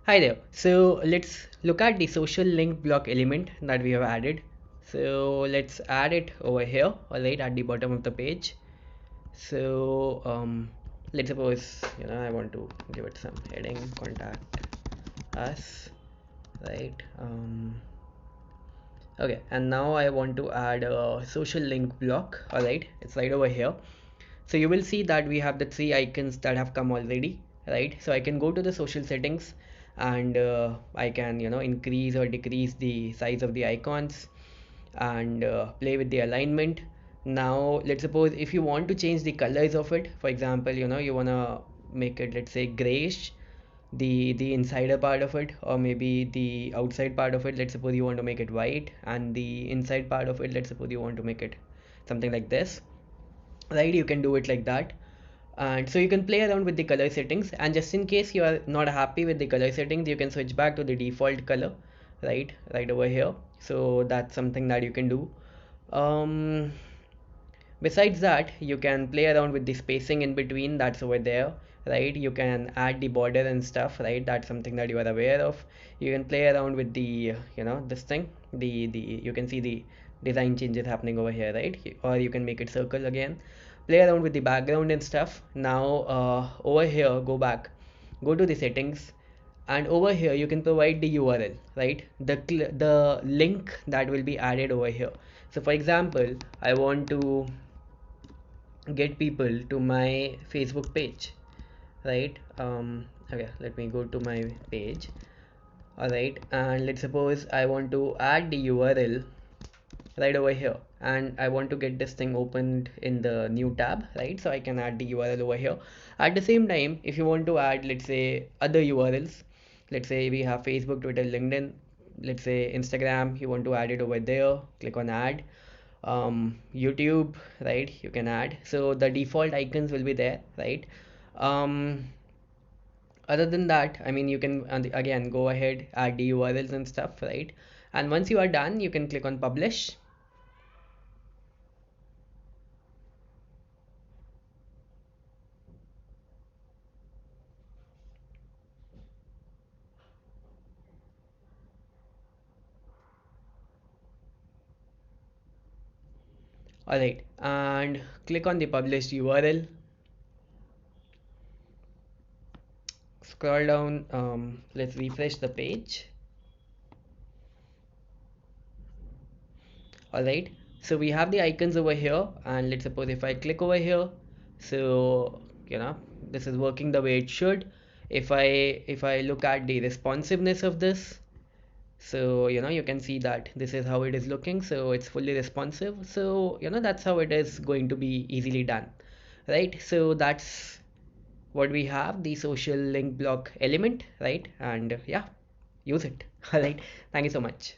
Hi there. So let's look at the social link block element that we have added. So let's add it over here, alright, at the bottom of the page. So let's suppose I want to give it some heading, contact us, right? Okay, and now I want to add a social link block. Alright, it's right over here. So you will see that we have the three icons that have come already, right? So I can go to the social settings and I can increase or decrease the size of the icons and play with the alignment. Now let's suppose if you want to change the colors of it, for example, you want to make it, let's say, grayish, the insider part of it, or maybe the outside part of it. Let's suppose you want to make it white, and the inside part of it, let's suppose you want to make it something like this, right? You can do it like that. And so you can play around with the color settings, and just in case you are not happy with the color settings, you can switch back to the default color, right over here. So that's something that you can do. um Besides that, you can play around with the spacing in between, that's over there, right? You can add the border and stuff, right? That's something that you are aware of. You can play around with the this thing, the you can see the design changes happening over here, right? Or you can make it circle again. Play around with the background and stuff. Now over here, go back, go to the settings, and over here you can provide the URL, right? The link that will be added over here. So for example, I want to get people to my Facebook page, right? Okay, let me go to my page. All right, and let's suppose I want to add the URL right over here, and I want to get this thing opened in the new tab, right? So I can add the URL over here. At the same time, if you want to add, let's say, other URLs, let's say we have Facebook, Twitter, LinkedIn, let's say Instagram, you want to add it over there, click on add. YouTube, right? You can add. So the default icons will be there, right? um Other than that, I mean, you can again go ahead, add the URLs and stuff, right? And once you are done, you can click on publish. All right, and click on the published URL. Scroll down. Let's refresh the page. All right, so we have the icons over here, and let's suppose if I click over here, so this is working the way it should. If I look at the responsiveness of this, so you can see that this is how it is looking, so it's fully responsive. So that's how it is going to be easily done, right? So that's what we have, the social link block element, right? And yeah, use it. All right, thank you so much.